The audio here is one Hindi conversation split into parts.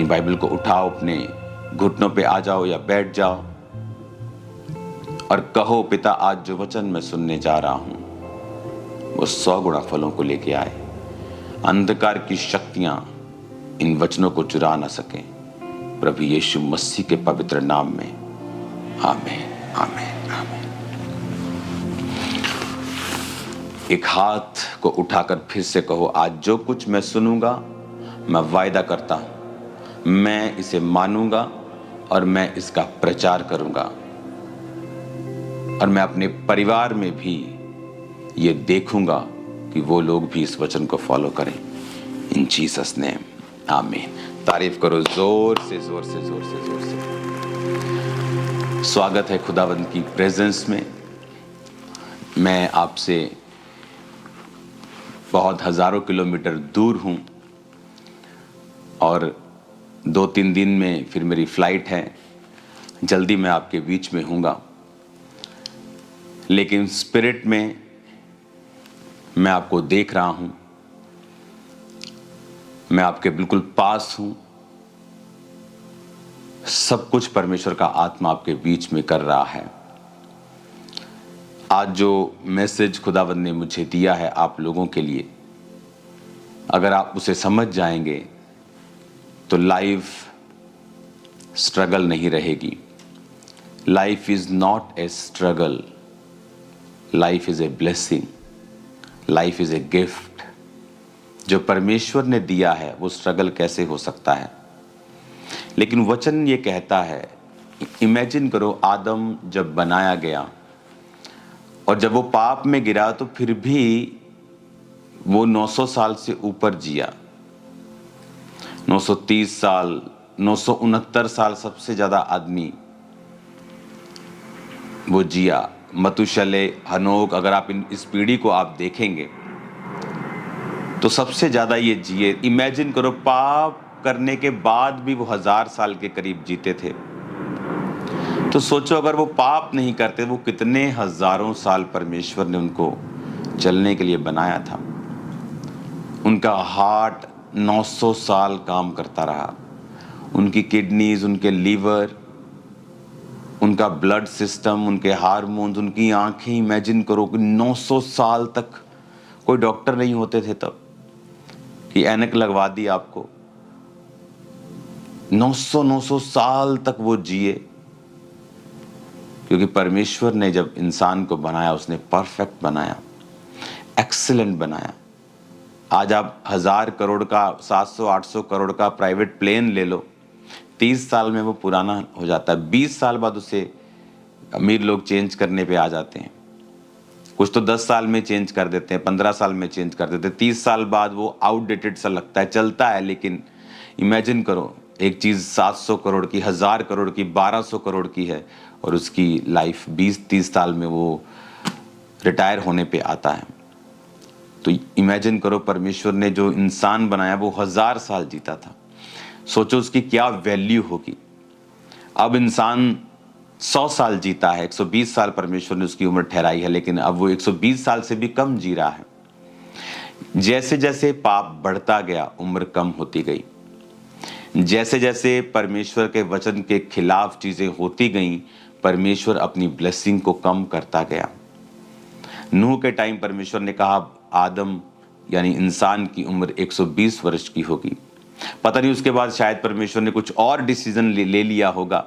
अपनी बाइबल को उठाओ, अपने घुटनों पे आ जाओ या बैठ जाओ और कहो, पिता आज जो वचन मैं सुनने जा रहा हूं वो 100 गुणा फलों को लेके आए। अंधकार की शक्तियां इन वचनों को चुरा ना सके। प्रभु यीशु मसीह के पवित्र नाम में आमीन, आमीन, आमीन। एक हाथ को उठाकर फिर से कहो, आज जो कुछ मैं सुनूंगा मैं वायदा करता हूं मैं इसे मानूंगा और मैं इसका प्रचार करूंगा और मैं अपने परिवार में भी ये देखूंगा कि वो लोग भी इस वचन को फॉलो करें। इन जीसस नेम, आमीन। तारीफ करो जोर से, जोर से, जोर से, जोर से। स्वागत है खुदावंद की प्रेजेंस में। मैं आपसे बहुत हजारों किलोमीटर दूर हूं और 2-3 दिन में फिर मेरी फ्लाइट है। जल्दी मैं आपके बीच में हूँगा, लेकिन स्पिरिट में मैं आपको देख रहा हूँ। मैं आपके बिल्कुल पास हूँ। सब कुछ परमेश्वर का आत्मा आपके बीच में कर रहा है। आज जो मैसेज खुदावंद ने मुझे दिया है आप लोगों के लिए, अगर आप उसे समझ जाएंगे तो लाइफ स्ट्रगल नहीं रहेगी। Life is not a struggle, life is a blessing, life is a gift. जो परमेश्वर ने दिया है वो स्ट्रगल कैसे हो सकता है? लेकिन वचन ये कहता है, इमेजिन करो, आदम जब बनाया गया और जब वो पाप में गिरा तो फिर भी वो 900 साल से ऊपर जिया। 930 साल, 969 साल सबसे ज्यादा आदमी वो जिया। मतुशले, हनोक, अगर आप इस पीढ़ी को आप देखेंगे तो सबसे ज्यादा ये जिए। इमेजिन करो, पाप करने के बाद भी वो 1000 साल के करीब जीते थे। तो सोचो, अगर वो पाप नहीं करते, वो कितने हजारों साल परमेश्वर ने उनको चलने के लिए बनाया था। उनका हार्ट 900 साल काम करता रहा, उनकी किडनीज, उनके लीवर, उनका ब्लड सिस्टम, उनके हार्मोन्स, उनकी आंखें। इमेजिन करो कि 900 साल तक कोई डॉक्टर नहीं होते थे तब कि ऐनक लगवा दी आपको। 900 साल तक वो जिए, क्योंकि परमेश्वर ने जब इंसान को बनाया उसने परफेक्ट बनाया, एक्सीलेंट बनाया। आज आप 1000 करोड़ का, 700-800 करोड़ का प्राइवेट प्लेन ले लो, 30 साल में वो पुराना हो जाता है। 20 साल बाद उसे अमीर लोग चेंज करने पे आ जाते हैं। कुछ तो 10 साल में चेंज कर देते हैं, 15 साल में चेंज कर देते हैं। 30 साल बाद वो आउटडेटेड सा लगता है, चलता है, लेकिन इमेजिन करो, एक चीज 700 करोड़ की, 1000 करोड़ की, 1200 करोड़ की है और उसकी लाइफ 20-30 साल में वो रिटायर होने पे आता है। तो इमेजिन करो, परमेश्वर ने जो इंसान बनाया वो 1000 साल जीता था। सोचो उसकी क्या वैल्यू होगी। अब इंसान 100 साल जीता है, 120 साल परमेश्वर ने उसकी उम्र ठहराई है, लेकिन अब वो 120 साल से भी कम जी रहा है। जैसे जैसे पाप बढ़ता गया, उम्र कम होती गई। जैसे जैसे परमेश्वर के वचन के खिलाफ चीजें होती गईं, परमेश्वर अपनी ब्लेसिंग को कम करता गया। नूह के टाइम परमेश्वर ने कहा आदम यानी इंसान की उम्र 120 वर्ष की होगी। पता नहीं उसके बाद शायद परमेश्वर ने कुछ और डिसीजन ले लिया होगा,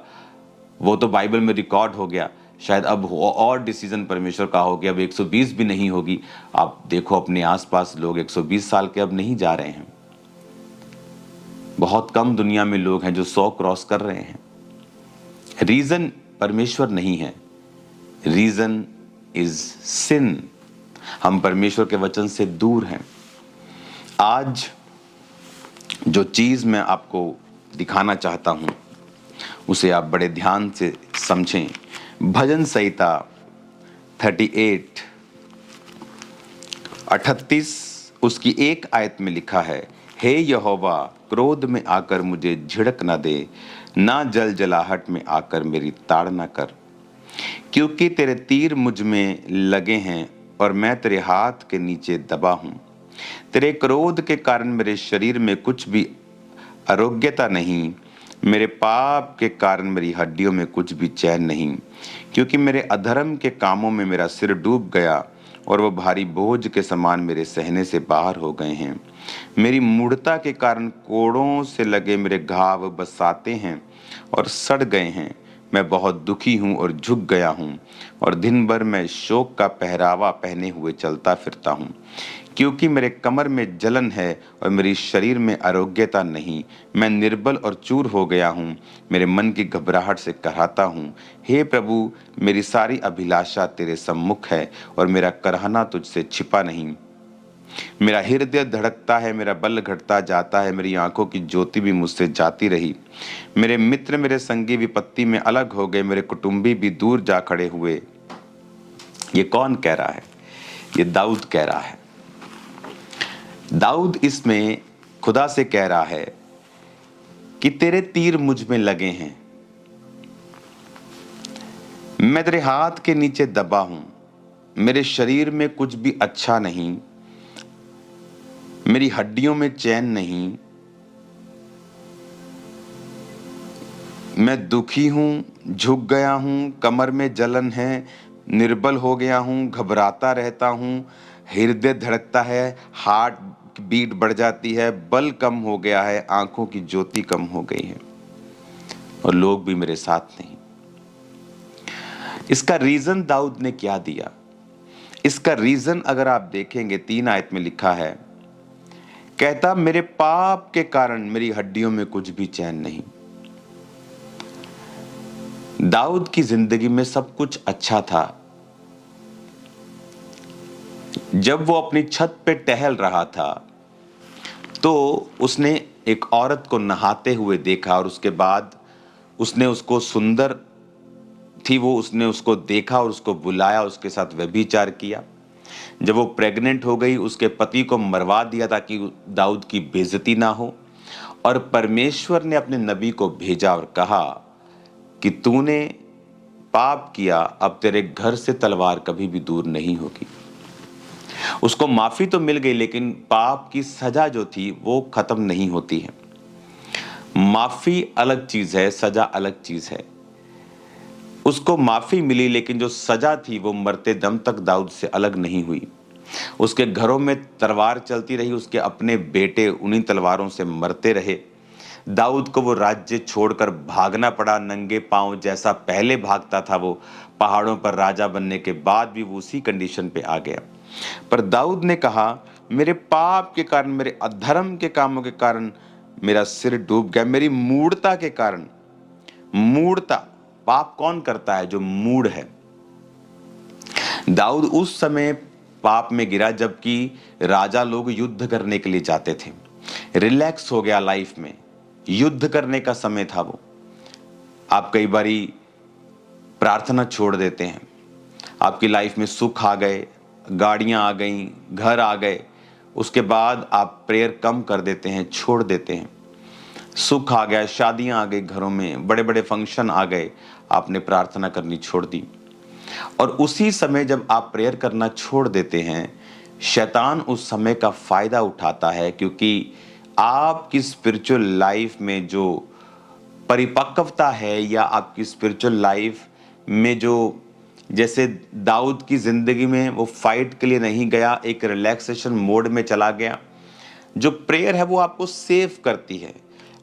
वो तो बाइबल में रिकॉर्ड हो गया। शायद अब और डिसीजन परमेश्वर का हो गया, अब 120 भी नहीं होगी। आप देखो अपने आसपास लोग 120 साल के अब नहीं जा रहे हैं। बहुत कम दुनिया में लोग हैं जो 100 क्रॉस कर रहे हैं। रीजन परमेश्वर नहीं है, रीजन इज सिन। हम परमेश्वर के वचन से दूर हैं। आज जो चीज मैं आपको दिखाना चाहता हूं उसे आप बड़े ध्यान से समझें। भजन संहिता 38 उसकी एक आयत में लिखा है, हे यहोवा क्रोध में आकर मुझे झिड़क न दे, ना जल जलाहट में आकर मेरी ताड़ न कर, क्योंकि तेरे तीर मुझ में लगे हैं और मैं तेरे हाथ के नीचे दबा हूं। तेरे क्रोध के कारण मेरे शरीर में कुछ भी आरोग्यता नहीं, मेरे पाप के कारण मेरी हड्डियों में कुछ भी चैन नहीं, क्योंकि मेरे अधर्म के कामों में मेरा सिर डूब गया और वो भारी बोझ के समान मेरे सहने से बाहर हो गए हैं। मेरी मूढ़ता के कारण कोड़ों से लगे मेरे घाव बसाते हैं और सड़ गए हैं। मैं बहुत दुखी हूँ और झुक गया हूँ, और दिन भर मैं शोक का पहरावा पहने हुए चलता फिरता हूँ, क्योंकि मेरे कमर में जलन है और मेरी शरीर में आरोग्यता नहीं। मैं निर्बल और चूर हो गया हूँ, मेरे मन की घबराहट से कराहता हूँ। हे प्रभु, मेरी सारी अभिलाषा तेरे सम्मुख है और मेरा कराहना तुझसे छिपा नहीं। मेरा हृदय धड़कता है, मेरा बल घटता जाता है, मेरी आंखों की ज्योति भी मुझसे जाती रही। मेरे मित्र मेरे संगी विपत्ति में अलग हो गए, मेरे कुटुंबी भी दूर जा खड़े हुए। ये कौन कह रहा है? ये दाऊद कह रहा है। दाऊद इसमें खुदा से कह रहा है कि तेरे तीर मुझ में लगे हैं, मैं तेरे हाथ के नीचे दबा हूं, मेरे शरीर में कुछ भी अच्छा नहीं, मेरी हड्डियों में चैन नहीं, मैं दुखी हूं, झुक गया हूं, कमर में जलन है, निर्बल हो गया हूं, घबराता रहता हूं, हृदय धड़कता है, हार्ट बीट बढ़ जाती है, बल कम हो गया है, आंखों की ज्योति कम हो गई है और लोग भी मेरे साथ नहीं। इसका रीजन दाऊद ने क्या दिया? इसका रीजन अगर आप देखेंगे 3 आयत में लिखा है, कहता मेरे पाप के कारण मेरी हड्डियों में कुछ भी चैन नहीं। दाऊद की जिंदगी में सब कुछ अच्छा था। जब वो अपनी छत पे टहल रहा था तो उसने एक औरत को नहाते हुए देखा और उसके बाद उसने उसको सुंदर थी वो, उसने उसको देखा और उसको बुलाया, उसके साथ व्यभिचार किया। जब वो प्रेग्नेंट हो गई, उसके पति को मरवा दिया ताकि दाऊद की बेइज्जती ना हो, और परमेश्वर ने अपने नबी को भेजा और कहा कि तूने पाप किया, अब तेरे घर से तलवार कभी भी दूर नहीं होगी। उसको माफी तो मिल गई, लेकिन पाप की सजा जो थी वो खत्म नहीं होती है। माफी अलग चीज है, सजा अलग चीज है। उसको माफी मिली, लेकिन जो सजा थी वो मरते दम तक दाऊद से अलग नहीं हुई। उसके घरों में तलवार चलती रही, उसके अपने बेटे उन्हीं तलवारों से मरते रहे। दाऊद को वो राज्य छोड़कर भागना पड़ा नंगे पांव, जैसा पहले भागता था वो पहाड़ों पर राजा बनने के बाद भी वो उसी कंडीशन पे आ गया। पर दाऊद ने कहा मेरे पाप के कारण, मेरे अधर्म के कामों के कारण मेरा सिर डूब गया, मेरी मूढ़ता के कारण। मूढ़ता, पाप कौन करता है? जो मूढ़ है। दाऊद उस समय पाप में गिरा जबकि राजा लोग युद्ध करने के लिए जाते थे। रिलैक्स हो गया लाइफ में, युद्ध करने का समय था वो। आप कई बारी प्रार्थना छोड़ देते हैं, आपकी लाइफ में सुख आ गए, गाड़ियां आ गई, घर आ गए, उसके बाद आप प्रेयर कम कर देते हैं, छोड़ देते हैं। सुख आ गया, शादियां आ गई, घरों में बड़े बड़े फंक्शन आ गए, आपने प्रार्थना करनी छोड़ दी। और उसी समय जब आप प्रेयर करना छोड़ देते हैं, शैतान उस समय का फायदा उठाता है, क्योंकि आपकी स्पिरिचुअल लाइफ में जो परिपक्वता है या आपकी स्पिरिचुअल लाइफ में जो, जैसे दाऊद की जिंदगी में वो फाइट के लिए नहीं गया, एक रिलैक्सेशन मोड में चला गया। जो प्रेयर है वो आपको सेव करती है,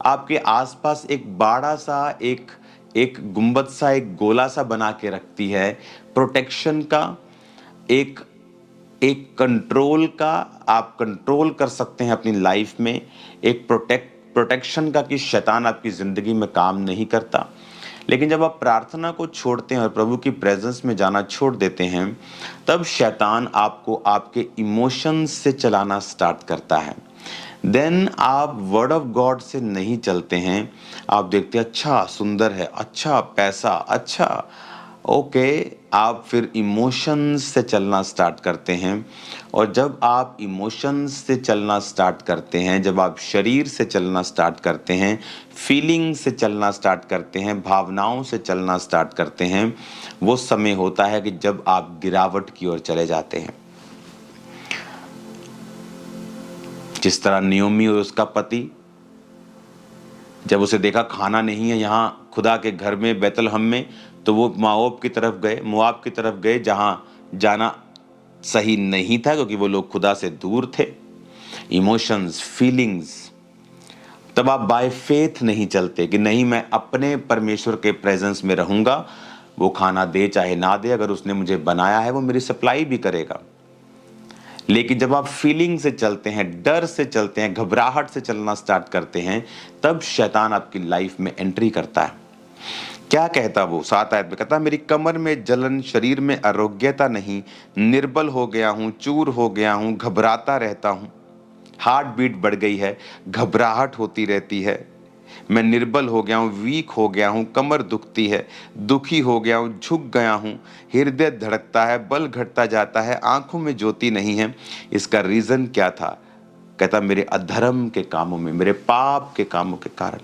आपके आसपास एक बाड़ा सा, एक गुंबद सा, एक गोला सा बना के रखती है, प्रोटेक्शन का, एक एक कंट्रोल का। आप कंट्रोल कर सकते हैं अपनी लाइफ में, एक प्रोटेक्शन का, कि शैतान आपकी जिंदगी में काम नहीं करता। लेकिन जब आप प्रार्थना को छोड़ते हैं और प्रभु की प्रेजेंस में जाना छोड़ देते हैं, तब शैतान आपको आपके इमोशंस से चलाना स्टार्ट करता है। देन आप वर्ड ऑफ गॉड से नहीं चलते हैं। आप देखते हैं अच्छा सुंदर है, अच्छा पैसा, अच्छा ओके, आप फिर इमोशंस से चलना स्टार्ट करते हैं। और जब आप इमोशंस से चलना स्टार्ट करते हैं, जब आप शरीर से चलना स्टार्ट करते हैं, फीलिंग से चलना स्टार्ट करते हैं, भावनाओं से चलना स्टार्ट करते हैं, वो समय होता है कि जब आप गिरावट की ओर चले जाते हैं। जिस तरह नियोमी और उसका पति जब उसे देखा खाना नहीं है यहाँ खुदा के घर में बैतलहम में, तो वो मोआब की तरफ गए जहाँ जाना सही नहीं था, क्योंकि वो लोग खुदा से दूर थे। इमोशंस, फीलिंग्स, तब आप बाय फेथ नहीं चलते कि नहीं मैं अपने परमेश्वर के प्रेजेंस में रहूंगा, वो खाना दे चाहे ना दे, अगर उसने मुझे बनाया है वो मेरी सप्लाई भी करेगा। लेकिन जब आप फीलिंग से चलते हैं, डर से चलते हैं, घबराहट से चलना स्टार्ट करते हैं, तब शैतान आपकी लाइफ में एंट्री करता है। क्या कहता वो 7 आयत में, कहता मेरी कमर में जलन, शरीर में आरोग्यता नहीं, निर्बल हो गया हूँ, चूर हो गया हूँ, घबराता रहता हूँ। हार्ट बीट बढ़ गई है, घबराहट होती रहती है, मैं निर्बल हो गया हूँ, वीक हो गया हूँ, कमर दुखती है, दुखी हो गया हूँ, झुक गया हूँ, हृदय धड़कता है, बल घटता जाता है, आंखों में ज्योति नहीं है। इसका रीजन क्या था? कहता मेरे अधर्म के कामों में, मेरे पाप के कामों के कारण।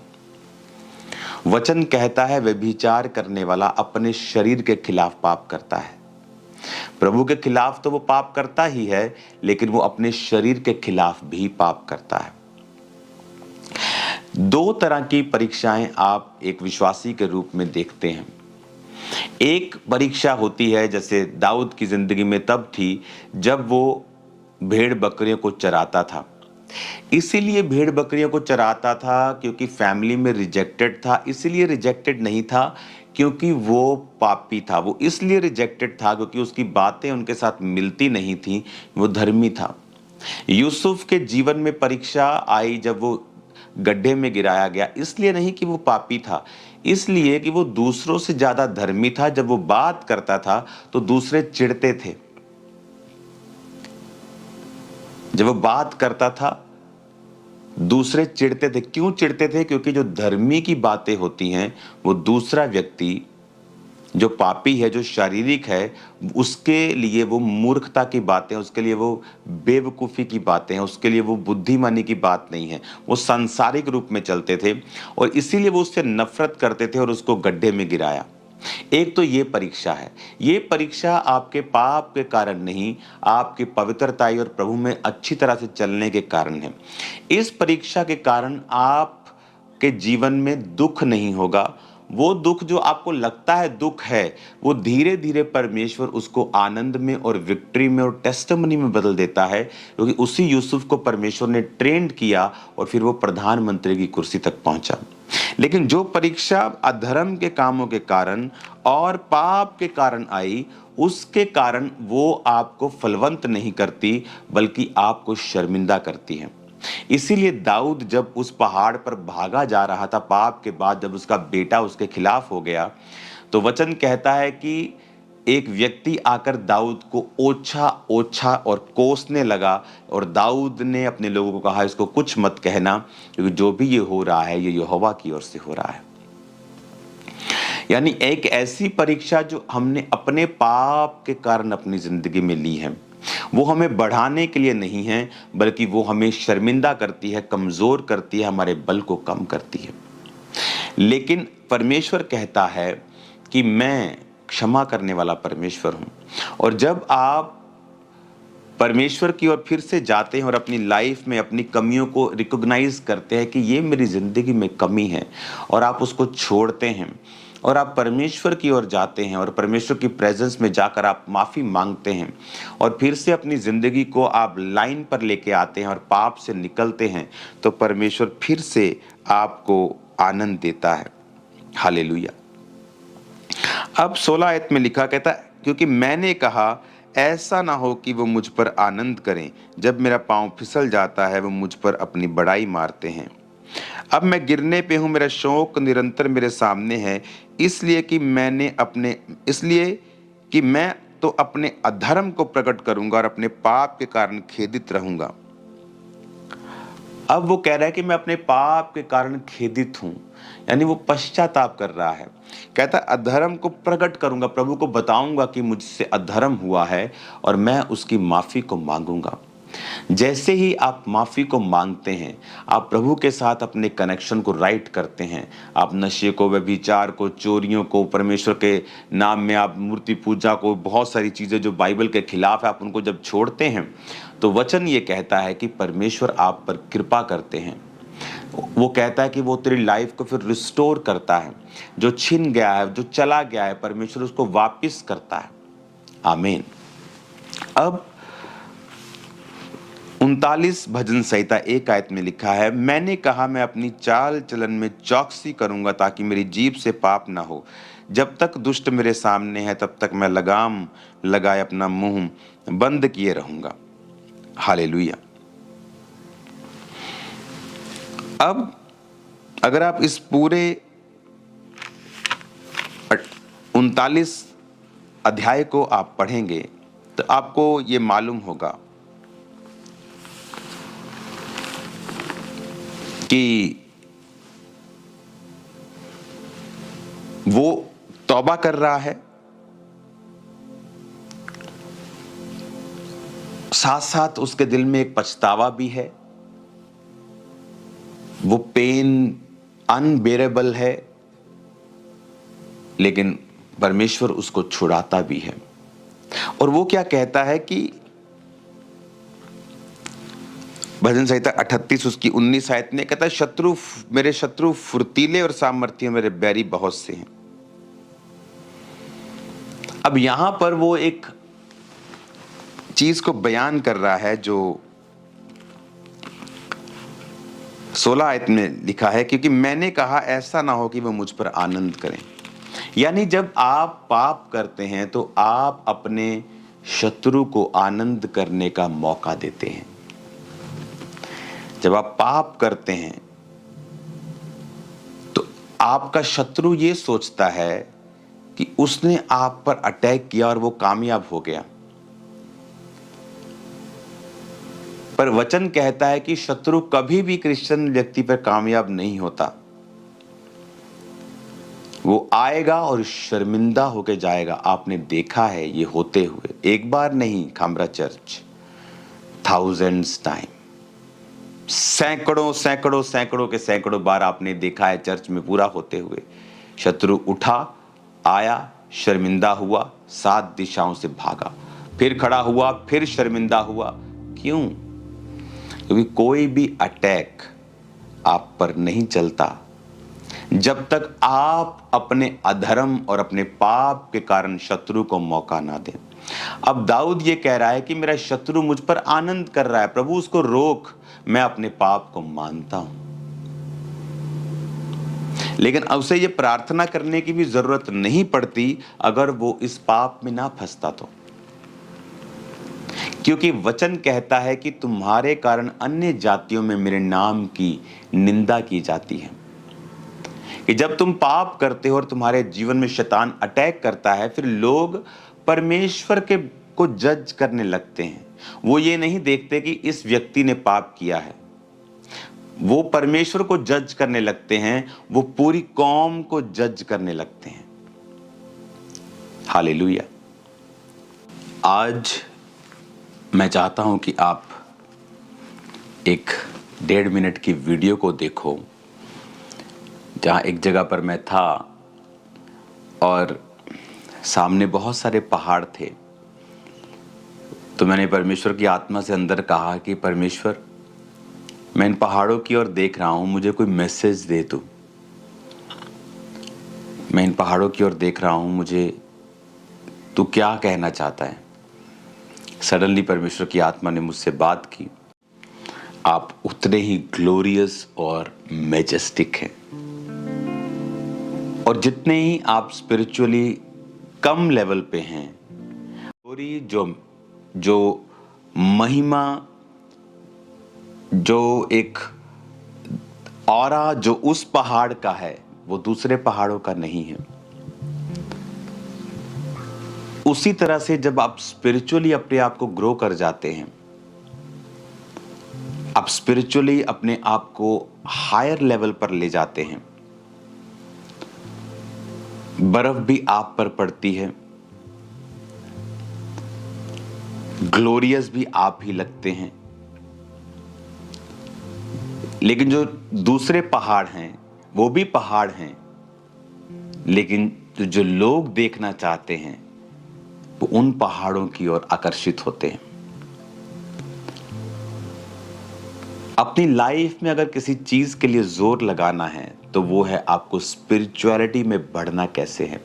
वचन कहता है व्यभिचार करने वाला अपने शरीर के खिलाफ पाप करता है। प्रभु के खिलाफ तो वो पाप करता ही है, लेकिन वो अपने शरीर के खिलाफ भी पाप करता है। 2 तरह की परीक्षाएं आप एक विश्वासी के रूप में देखते हैं। एक परीक्षा होती है जैसे दाऊद की जिंदगी में तब थी जब वो भेड़ बकरियों को चराता था। इसीलिए भेड़ बकरियों को चराता था क्योंकि फैमिली में रिजेक्टेड था, इसीलिए रिजेक्टेड नहीं था क्योंकि वो पापी था, वो इसलिए रिजेक्टेड था क्योंकि उसकी बातें उनके साथ मिलती नहीं थी, वो धर्मी था। यूसुफ के जीवन में परीक्षा आई जब वो गड्ढे में गिराया गया, इसलिए नहीं कि वो पापी था, इसलिए कि वो दूसरों से ज्यादा धर्मी था। जब वो बात करता था तो दूसरे चिढ़ते थे, जब वो बात करता था दूसरे चिढ़ते थे। क्यों चिढ़ते थे? क्योंकि जो धर्मी की बातें होती हैं वो दूसरा व्यक्ति जो पापी है, जो शारीरिक है, उसके लिए वो मूर्खता की बातें, उसके लिए वो बेवकूफ़ी की बातें हैं, उसके लिए वो बुद्धिमानी की बात नहीं है। वो सांसारिक रूप में चलते थे और इसीलिए वो उससे नफरत करते थे और उसको गड्ढे में गिराया। एक तो ये परीक्षा है, ये परीक्षा आपके पाप के कारण नहीं, आपकी पवित्रताई और प्रभु में अच्छी तरह से चलने के कारण है। इस परीक्षा के कारण आपके जीवन में दुख नहीं होगा। वो दुख जो आपको लगता है दुख है, वो धीरे धीरे परमेश्वर उसको आनंद में और विक्ट्री में और टेस्टिमनी में बदल देता है, क्योंकि उसी यूसुफ को परमेश्वर ने ट्रेंड किया और फिर वो प्रधानमंत्री की कुर्सी तक पहुंचा। लेकिन जो परीक्षा अधर्म के कामों के कारण और पाप के कारण आई, उसके कारण वो आपको फलवंत नहीं करती बल्कि आपको शर्मिंदा करती है। इसीलिए दाऊद जब उस पहाड़ पर भागा जा रहा था पाप के बाद, जब उसका बेटा उसके खिलाफ हो गया, तो वचन कहता है कि एक व्यक्ति आकर दाऊद को ओछा ओछा और कोसने लगा और दाऊद ने अपने लोगों को कहा इसको कुछ मत कहना, क्योंकि जो भी ये हो रहा है ये यहोवा की ओर से हो रहा है। यानी एक ऐसी परीक्षा जो हमने अपने पाप के कारण अपनी जिंदगी में ली है, वो हमें बढ़ाने के लिए नहीं है, बल्कि वो हमें शर्मिंदा करती है, कमजोर करती है, हमारे बल को कम करती है। लेकिन परमेश्वर कहता है कि मैं क्षमा करने वाला परमेश्वर हूं। और जब आप परमेश्वर की ओर फिर से जाते हैं और अपनी लाइफ में अपनी कमियों को रिकॉग्नाइज करते हैं कि ये मेरी जिंदगी में कमी है, और आप उसको छोड़ते हैं और आप परमेश्वर की ओर जाते हैं और परमेश्वर की प्रेजेंस में जाकर आप माफ़ी मांगते हैं और फिर से अपनी ज़िंदगी को आप लाइन पर लेके आते हैं और पाप से निकलते हैं, तो परमेश्वर फिर से आपको आनंद देता है। हालेलुया। अब 16 आयत में लिखा, कहता है क्योंकि मैंने कहा ऐसा ना हो कि वो मुझ पर आनंद करें, जब मेरा पाँव फिसल जाता है वो मुझ पर अपनी बड़ाई मारते हैं। अब मैं गिरने पे हूँ, मेरा शौक निरंतर मेरे सामने है, इसलिए कि मैं तो अपने अधर्म को प्रकट करूंगा और अपने पाप के कारण खेदित रहूंगा। अब वो कह रहा है कि मैं अपने पाप के कारण खेदित हूं, यानी वो पश्चाताप कर रहा है। कहता अधर्म को प्रकट करूंगा, प्रभु को बताऊंगा कि मुझसे अधर्म हुआ है और मैं उसकी माफी को मांगूंगा। जैसे ही आप माफ़ी को मांगते हैं, आप प्रभु के साथ अपने कनेक्शन को राइट करते हैं। आप नशे को, व्यभिचार को, चोरियों को, परमेश्वर के नाम में आप मूर्ति पूजा को, बहुत सारी चीज़ें जो बाइबल के खिलाफ है, आप उनको जब छोड़ते हैं, तो वचन ये कहता है कि परमेश्वर आप पर कृपा करते हैं। वो कहता है कि वो तेरी लाइफ को फिर रिस्टोर करता है। जो छिन गया है, जो चला गया है, परमेश्वर उसको वापस करता है। आमीन। अब 39 भजन संहिता 1 आयत में लिखा है, मैंने कहा मैं अपनी चाल चलन में चौकसी करूंगा ताकि मेरी जीभ से पाप ना हो। जब तक दुष्ट मेरे सामने है तब तक मैं लगाम लगाए अपना मुंह बंद किए रहूंगा। हालेलुया। अब अगर आप इस पूरे 39 अध्याय को आप पढ़ेंगे तो आपको ये मालूम होगा कि वो तौबा कर रहा है, साथ साथ उसके दिल में एक पछतावा भी है। वो पेन अनबेरेबल है, लेकिन परमेश्वर उसको छुड़ाता भी है। और वो क्या कहता है कि भजन संहिता 38 उसकी 19 आयत में कहता है, मेरे शत्रु फुर्तीले और सामर्थ्य, मेरे बैरी बहुत से हैं। अब यहां पर वो एक चीज को बयान कर रहा है जो 16 आयत में लिखा है, क्योंकि मैंने कहा ऐसा ना हो कि वो मुझ पर आनंद करें। यानी जब आप पाप करते हैं तो आप अपने शत्रु को आनंद करने का मौका देते हैं। जब आप पाप करते हैं तो आपका शत्रु ये सोचता है कि उसने आप पर अटैक किया और वो कामयाब हो गया। पर वचन कहता है कि शत्रु कभी भी क्रिश्चियन व्यक्ति पर कामयाब नहीं होता। वो आएगा और शर्मिंदा होकर जाएगा। आपने देखा है ये होते हुए, एक बार नहीं खामरा चर्च, थाउजेंड्स टाइम, सैकड़ों सैकड़ों सैकड़ों के सैकड़ों बार आपने देखा है चर्च में पूरा होते हुए। शत्रु उठा, आया, शर्मिंदा हुआ, 7 दिशाओं से भागा, फिर खड़ा हुआ, फिर शर्मिंदा हुआ। क्यों? क्योंकि कोई भी अटैक आप पर नहीं चलता जब तक आप अपने अधर्म और अपने पाप के कारण शत्रु को मौका ना दें। अब दाऊद ये कह रहा है कि मेरा शत्रु मुझ पर आनंद कर रहा है, प्रभु उसको रोक, मैं अपने पाप को मानता हूं। लेकिन उसे ये प्रार्थना करने की भी जरूरत नहीं पड़ती अगर वो इस पाप में ना फंसता तो, क्योंकि वचन कहता है कि तुम्हारे कारण अन्य जातियों में मेरे नाम की निंदा की जाती है। कि जब तुम पाप करते हो और तुम्हारे जीवन में शैतान अटैक करता है, फिर लोग परमेश्वर के को जज करने लगते हैं। वो ये नहीं देखते कि इस व्यक्ति ने पाप किया है, वो परमेश्वर को जज करने लगते हैं, वो पूरी कौम को जज करने लगते हैं। हालेलुया। आज मैं चाहता हूं कि आप एक 1.5 मिनट की वीडियो को देखो, जहाँ एक जगह पर मैं था और सामने बहुत सारे पहाड़ थे। तो मैंने परमेश्वर की आत्मा से अंदर कहा कि परमेश्वर, मैं इन पहाड़ों की ओर देख रहा हूँ, मुझे कोई मैसेज दे तू। मैं इन पहाड़ों की ओर देख रहा हूँ, मुझे तू क्या कहना चाहता है। सडनली परमेश्वर की आत्मा ने मुझसे बात की, आप उतने ही ग्लोरियस और मैजेस्टिक हैं, और जितने ही आप स्पिरिचुअली कम लेवल पे हैं, पूरी जो महिमा, जो एक ऑरा जो उस पहाड़ का है वो दूसरे पहाड़ों का नहीं है। उसी तरह से जब आप स्पिरिचुअली अपने आप को ग्रो कर जाते हैं, आप स्पिरिचुअली अपने आप को हायर लेवल पर ले जाते हैं, बर्फ भी आप पर पड़ती है, ग्लोरियस भी आप ही लगते हैं। लेकिन जो दूसरे पहाड़ हैं वो भी पहाड़ हैं, लेकिन जो लोग देखना चाहते हैं वो उन पहाड़ों की ओर आकर्षित होते हैं। अपनी लाइफ में अगर किसी चीज के लिए जोर लगाना है तो वो है आपको स्पिरिचुअलिटी में बढ़ना कैसे है।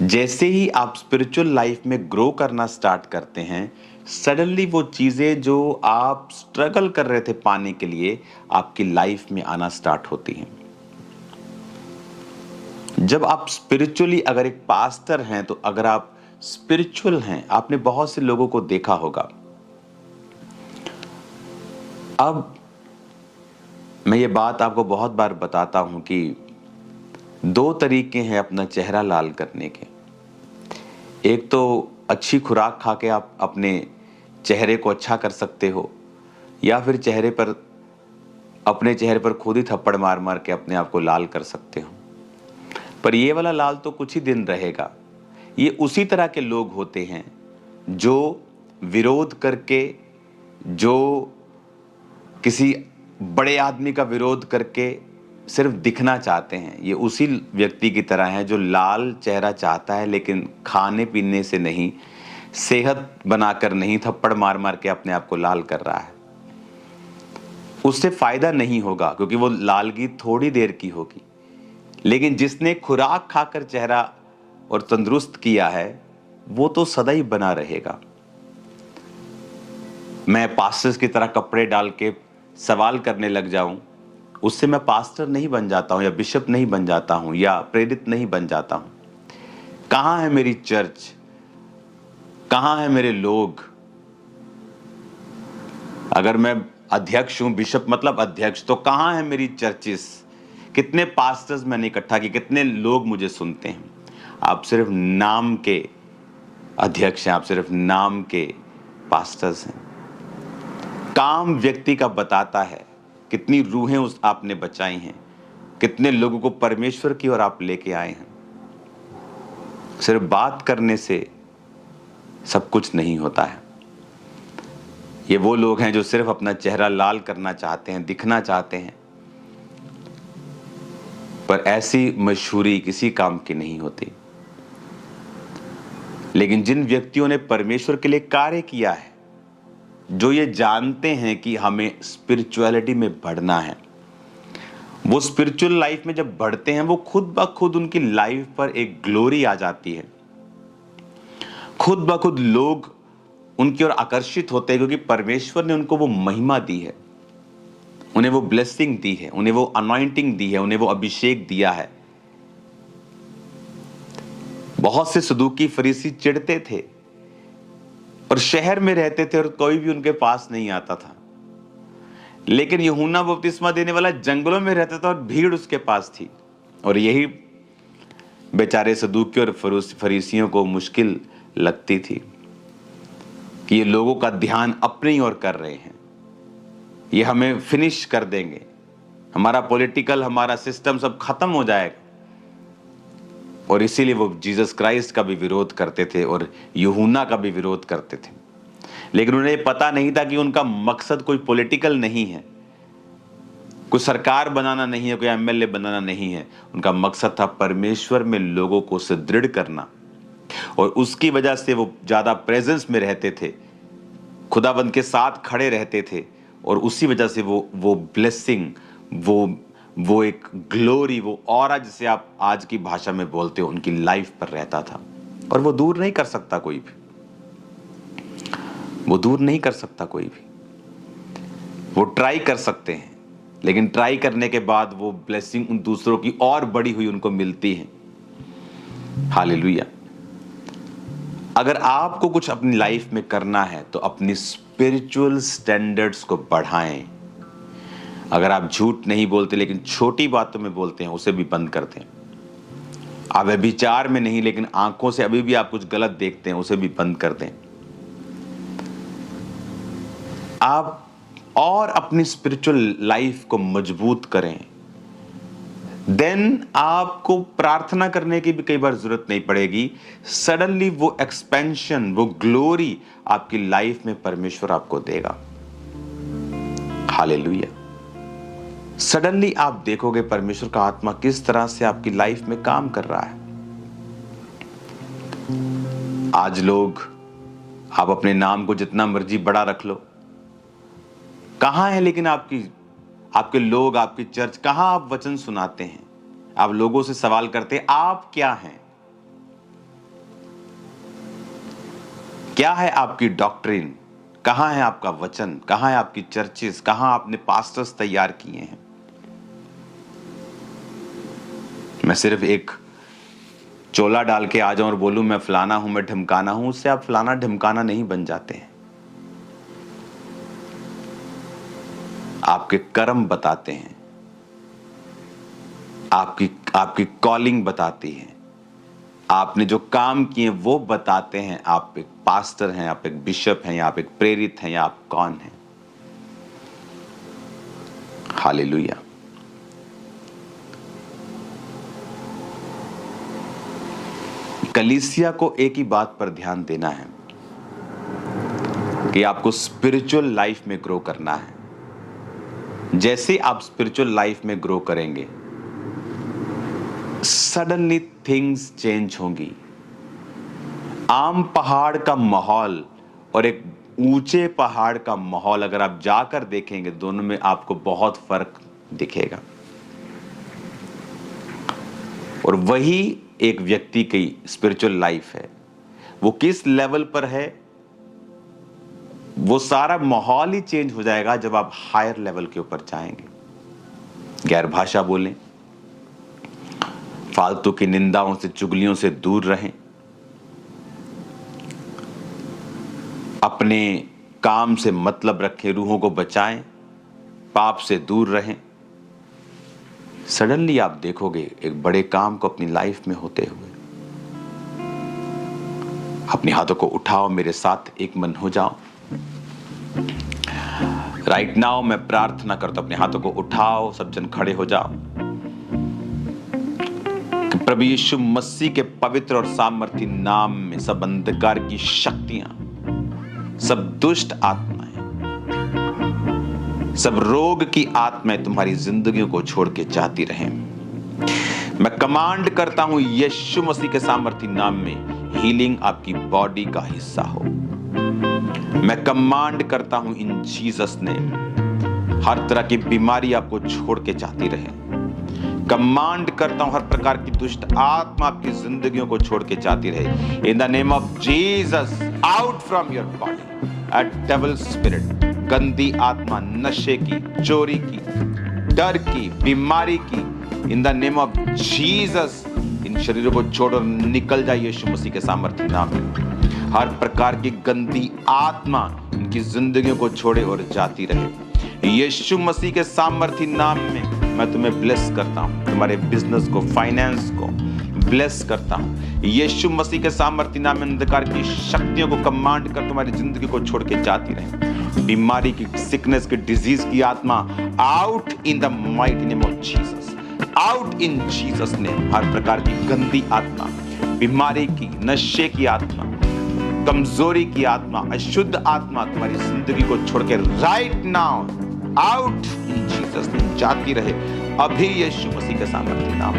जैसे ही आप स्पिरिचुअल लाइफ में ग्रो करना स्टार्ट करते हैं, सडनली वो चीजें जो आप स्ट्रगल कर रहे थे पाने के लिए आपकी लाइफ में आना स्टार्ट होती हैं। जब आप स्पिरिचुअली अगर एक पास्टर हैं, तो अगर आप स्पिरिचुअल हैं, आपने बहुत से लोगों को देखा होगा। अब मैं ये बात आपको बहुत बार बताता हूं कि 2 तरीके हैं अपना चेहरा लाल करने के। एक तो अच्छी खुराक खा के आप अपने चेहरे को अच्छा कर सकते हो, या फिर अपने चेहरे पर खुद ही थप्पड़ मार मार के अपने आप को लाल कर सकते हो। पर ये वाला लाल तो कुछ ही दिन रहेगा। ये उसी तरह के लोग होते हैं जो विरोध करके, जो किसी बड़े आदमी का विरोध करके सिर्फ दिखना चाहते हैं। ये उसी व्यक्ति की तरह है जो लाल चेहरा चाहता है, लेकिन खाने पीने से नहीं, सेहत बनाकर नहीं, थप्पड़ मार मार के अपने आप को लाल कर रहा है। उससे फायदा नहीं होगा, क्योंकि वो लालगी थोड़ी देर की होगी। लेकिन जिसने खुराक खाकर चेहरा और तंदुरुस्त किया है, वो तो सदा ही बना रहेगा। मैं पास्टर्स की तरह कपड़े डाल के सवाल करने लग जाऊं, उससे मैं पास्टर नहीं बन जाता हूं, या बिशप नहीं बन जाता हूं, या प्रेरित नहीं बन जाता हूं। कहां है मेरी चर्च? कहां है मेरे लोग? अगर मैं अध्यक्ष हूं, बिशप मतलब अध्यक्ष, तो कहां है मेरी चर्चिस? कितने पास्टर्स मैंने इकट्ठा किए, कितने लोग मुझे सुनते हैं? आप सिर्फ नाम के अध्यक्ष हैं, आप सिर्फ नाम के पास्टर्स हैं। काम व्यक्ति का बताता है कितनी रूहें उस आपने बचाई हैं, कितने लोगों को परमेश्वर की ओर आप लेके आए हैं। सिर्फ बात करने से सब कुछ नहीं होता है। ये वो लोग हैं जो सिर्फ अपना चेहरा लाल करना चाहते हैं, दिखना चाहते हैं, पर ऐसी मशहूरी किसी काम की नहीं होती। लेकिन जिन व्यक्तियों ने परमेश्वर के लिए कार्य किया है, जो ये जानते हैं कि हमें स्पिरिचुअलिटी में बढ़ना है, वो स्पिरिचुअल लाइफ में जब बढ़ते हैं, वो खुद ब खुद उनकी लाइफ पर एक ग्लोरी आ जाती है। खुद ब खुद लोग उनकी ओर आकर्षित होते हैं, क्योंकि परमेश्वर ने उनको वो महिमा दी है, उन्हें वो ब्लेसिंग दी है, उन्हें वो अनॉइंटिंग दी है, उन्हें वो अभिषेक दिया है। बहुत से सदूकी फरीसी चिढ़ते थे और शहर में रहते थे और कोई भी उनके पास नहीं आता था। लेकिन यूहन्ना बपतिस्मा देने वाला जंगलों में रहता था और भीड़ उसके पास थी। और यही बेचारे सदूकी और फरीसियों को मुश्किल लगती थी कि ये लोगों का ध्यान अपनी ओर कर रहे हैं, ये हमें फिनिश कर देंगे, हमारा पॉलिटिकल, हमारा सिस्टम सब खत्म हो जाएगा। और इसीलिए वो जीसस क्राइस्ट का भी विरोध करते थे और यूहन्ना का भी विरोध करते थे। लेकिन उन्हें पता नहीं था कि उनका मकसद कोई पॉलिटिकल नहीं है, कोई सरकार बनाना नहीं है, कोई एमएलए बनाना नहीं है। उनका मकसद था परमेश्वर में लोगों को सुदृढ़ करना, और उसकी वजह से वो ज्यादा प्रेजेंस में रहते थे, खुदाबंद के साथ खड़े रहते थे, और उसी वजह से वो ब्लेसिंग, वो एक ग्लोरी, वो ऑरा जिसे आप आज की भाषा में बोलते हो, उनकी लाइफ पर रहता था। और वो दूर नहीं कर सकता कोई भी, वो दूर नहीं कर सकता कोई भी। वो ट्राई कर सकते हैं, लेकिन ट्राई करने के बाद वो ब्लेसिंग उन दूसरों की और बड़ी हुई उनको मिलती है। हालेलुया। अगर आपको कुछ अपनी लाइफ में करना है तो अपनी स्पिरिचुअल स्टैंडर्ड्स को बढ़ाएं। अगर आप झूठ नहीं बोलते लेकिन छोटी बातों में बोलते हैं, उसे भी बंद कर दें। आप व्यभिचार में नहीं, लेकिन आंखों से अभी भी आप कुछ गलत देखते हैं, उसे भी बंद कर दें। आप और अपनी स्पिरिचुअल लाइफ को मजबूत करें। देन आपको प्रार्थना करने की भी कई बार जरूरत नहीं पड़ेगी। सडनली वो एक्सपेंशन, वो ग्लोरी आपकी लाइफ में परमेश्वर आपको देगा। हालेलुया। सडनली आप देखोगे परमेश्वर का आत्मा किस तरह से आपकी लाइफ में काम कर रहा है। आज लोग, आप अपने नाम को जितना मर्जी बड़ा रख लो, कहाँ है लेकिन आपके लोग, आपकी चर्च, कहाँ आप वचन सुनाते हैं? आप लोगों से सवाल करते हैं आप क्या हैं? क्या है आपकी डॉक्ट्रिन? कहाँ है आपका वचन? कहाँ है आपकी चर्चेस? कहाँ आपने पास्टर्स तैयार किए हैं? मैं सिर्फ एक चोला डाल के आ जाऊं और बोलूं मैं फलाना हूं, मैं ढिमकाना हूं, उससे आप फलाना ढिमकाना नहीं बन जाते हैं। आपके कर्म बताते हैं, आपकी कॉलिंग बताती है, आपने जो काम किए वो बताते हैं। आप एक पास्टर हैं, आप एक बिशप हैं, या आप एक प्रेरित हैं, या आप कौन हैं? हालेलुया। कलीसिया को एक ही बात पर ध्यान देना है कि आपको स्पिरिचुअल लाइफ में ग्रो करना है। जैसे आप स्पिरिचुअल लाइफ में ग्रो करेंगे, सडनली थिंग्स चेंज होंगी। आम पहाड़ का माहौल और एक ऊंचे पहाड़ का माहौल अगर आप जाकर देखेंगे, दोनों में आपको बहुत फर्क दिखेगा। और वही एक व्यक्ति की स्पिरिचुअल लाइफ है। वो किस लेवल पर है, वो सारा माहौल ही चेंज हो जाएगा जब आप हायर लेवल के ऊपर जाएंगे। गैर भाषा बोलें, फालतू की निंदाओं से, चुगलियों से दूर रहें, अपने काम से मतलब रखें, रूहों को बचाएं, पाप से दूर रहें। सडनली आप देखोगे एक बड़े काम को अपनी लाइफ में होते हुए। अपने हाथों को उठाओ, मेरे साथ एक मन हो जाओ। राइट नाउ मैं प्रार्थना करता हूं, अपने हाथों को उठाओ, सब जन खड़े हो जाओ। कि प्रभु यीशु मसीह के पवित्र और सामर्थी नाम में सब अंधकार की शक्तियां, सब दुष्ट आत्माएं, सब रोग की आत्माएं तुम्हारी जिंदगियों को छोड़ के जाती रहें। मैं कमांड करता हूं यीशु मसीह के सामर्थी नाम में, हीलिंग आपकी बॉडी का हिस्सा हो। मैं कमांड करता हूं इन जीसस नेम, हर तरह की बीमारी आपको छोड़ के जाती रहे। कमांड करता हूं हर प्रकार की दुष्ट आत्मा आपकी जिंदगियों को छोड़ के जाती रहे। इन the name of Jesus, out from your body a devil spirit. गंदी आत्मा, नशे की, चोरी की, डर की, बीमारी की, इन the name of Jesus in शरीरों को छोड़ो, निकल जाए यीशु मसीह के सामर्थ्य नाम में। हर प्रकार की गंदी आत्मा इनकी जिंदगियों को छोड़े और जाती रहे। यीशु मसीह के सामर्थ्य नाम में मैं तुम्हें ब्लेस करता हूं, तुम्हारे बिजनेस को, फाइनेंस को ब्लेस करता हूं। यीशु मसीह के सामर्थ्य नाम में अंधकार की शक्तियों को कमांड कर तुम्हारी जिंदगी को छोड़ के जाती रहे। बीमारी की, सिकनेस की, डिजीज की आत्मा, out in the mighty name of Jesus, out in Jesus name. हर प्रकार की गंदी आत्मा, बीमारी की, नशे की आत्मा, कमजोरी की आत्मा, अशुद्ध आत्मा तुम्हारी जिंदगी को छोड़ के right now out in Jesus name जाती रहे। अभी यीशु मसीह के सामर्थ्य नाम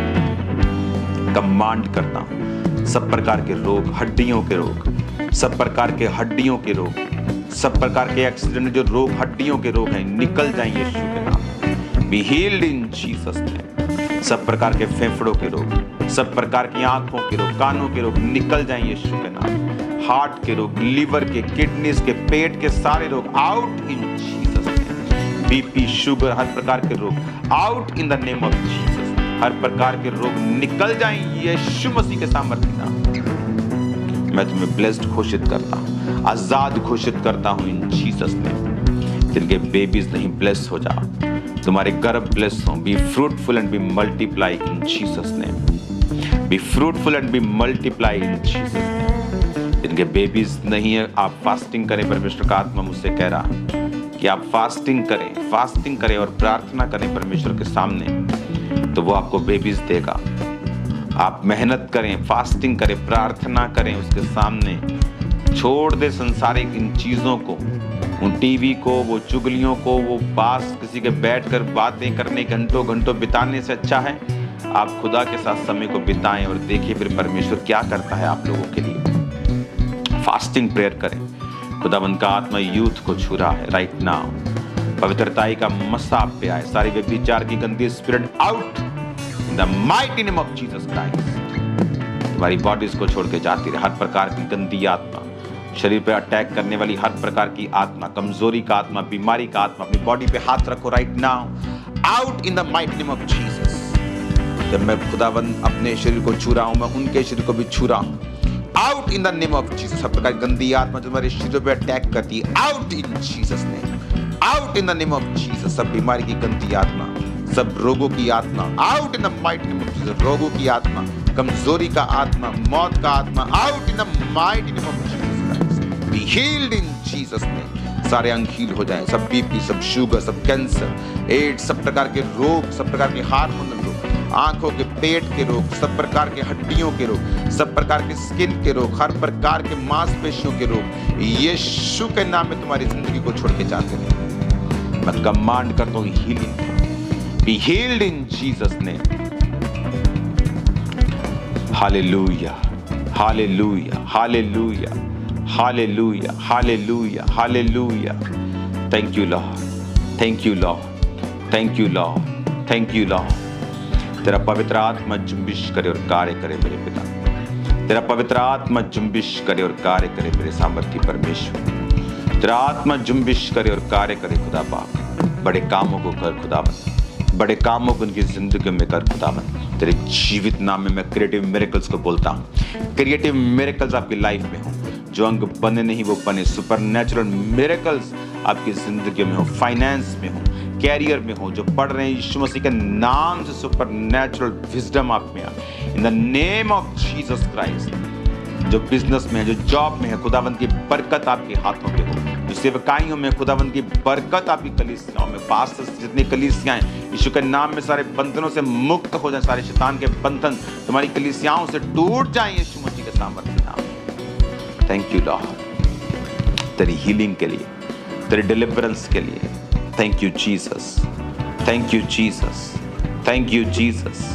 कमांड करता हूं, सब प्रकार के रोग, हड्डियों के रोग, सब प्रकार के हड्डियों के रोग, सब प्रकार के एक्सीडेंट जो रोग, हड्डियों के रोग हैं, निकल जाएं यीशु के नाम। Be healed in Jesus name. सब प्रकार के फेफड़ों के रोग, सब प्रकार की आंखों के रोग, कानों के रोग निकल जाएं यीशु के नाम। हार्ट के रोग, लीवर के, किडनीज के, पेट के सारे रोग out in Jesus name. BP, sugar, हर प्रकार के रोग out in the name of Jesus. हर प्रकार के रोग निकल जाएं यीशु मसीह के सामर्थ्य नाम। मैं तुम्हें ब्लेस्ड घोषित करता हूं, आजाद घोषित करता हूं इन जीसस नेम। जिनके बेबीज नहीं, ब्लेस हो जाओ, तुम्हारे गर्भ ब्लेस हो। Be fruitful and be multiply in Jesus name. Be fruitful and be multiply in Jesus name. जिनके बेबीज नहीं है, आप फास्टिंग करें। परमेश्वर का आत्मा मुझसे कह रहा कि आप फास्टिंग करें और प्रार्थना करें परमेश्वर के सामने, तो वो आपको बेबीज देगा। आप मेहनत करें, फास्टिंग करें, प्रार्थना करें उसके सामने। छोड़ दे संसारिक इन चीजों को, उन टीवी को, वो चुगलियों को, वो पास किसी के बैठकर बातें करने, घंटों घंटों बिताने से अच्छा है आप खुदा के साथ समय को बिताएं और देखिए फिर परमेश्वर क्या करता है आप लोगों के लिए। फास्टिंग प्रेयर करें। खुदावंद का आत्मा यूथ को छू रहा है राइट नाउ। पवित्रताई का मसा आप पे आए। सारी व्यभिचार की गंदी spirit out in the mighty name of Jesus Christ. तुम्हारी बॉडीज को छोड़ के जाती रहे। हर प्रकार की गंदी आत्मा, शरीर पे अटैक करने वाली हर प्रकार की आत्मा, कमजोरी का आत्मा, बीमारी का आत्मा, अपनी बॉडी पे हाथ रखो right now, out in the mighty name of Jesus. जब मैं खुदावंद अपने शरीर को छू रहा हूं, मैं उनके शरीर को भी छू रहा हूं, out in the name of Jesus. सब प्रकार की गंदी आत्मा जो हमारे शरीर पे अटैक करती है, out in Jesus name, out in the name of Jesus. सब बीमारी की गंदी आत्मा, सब रोगों की आत्मा, out in the mighty name of Jesus. रोगों की आत्मा, कमजोरी का आत्मा, मौत का आत्मा, out in the mighty name of Jesus. Be healed in Jesus name. सारे अंग हील हो जाएं, सब बीपी, सब शुगर, सब कैंसर, एड्स, सब प्रकार के रोग, सब प्रकार के हार्मोनल रोग, आंखों के, पेट के रोग, सब प्रकार के हड्डियों के रोग, सब प्रकार के स्किन के रोग, हर प्रकार के मांसपेशियों के रोग, यीशु के नाम में तुम्हारी जिंदगी को छोड़ के जाते रहे। मैं कमांड करता हूं healing, be healed in Jesus name. Hallelujah, hallelujah, hallelujah, hallelujah, hallelujah, hallelujah. Thank you Lord, thank you Lord, thank you Lord, thank you Lord. तेरा पवित्र आत्मा जुम्बिश करे और कार्य करे मेरे पिता। तेरा पवित्र आत्मा जुम्बिश करे और कार्य करे मेरे सामर्थ्य परमेश्वर। तेरा आत्मा जुम्बिश करे और कार्य करे खुदा बाप। बड़े कामों को कर खुदावन, बड़े कामों को उनकी जिंदगी में कर खुदावन। तेरे जीवित नाम में मैं क्रिएटिव मिरेकल्स को बोलता हूँ। क्रिएटिव मिरेकल्स आपकी लाइफ में हो, जो अंग बने नहीं वो बने। सुपरनैचुरल मिरेकल्स आपकी जिंदगी में हो, फाइनेंस में हो, कैरियर में हो। जो पढ़ रहे हैं यीशु मसीह के नाम से सुपरनैचुरल विजडम आप में आए इन the name of Jesus Christ. जो बिजनेस में है, जो जॉब में है, खुदावंद की बरकत आपके हाथों पे हो। जो सेवकाइयों में खुदावंद की बरकत आपकी कलीसियाओं में, पास्टर्स जितनी कलीसियाएं यीशु के नाम में सारे बंधनों से मुक्त हो जाए। सारे शैतान के बंधन तुम्हारी कलीसियाओं से टूट जाएं यीशु मसीह के सामर्थ्य नाम में। थैंक यू लॉर्ड तेरी हीलिंग के लिए, तेरी डिलीवरेंस के लिए। Thank you Jesus, thank you Jesus, thank you Jesus.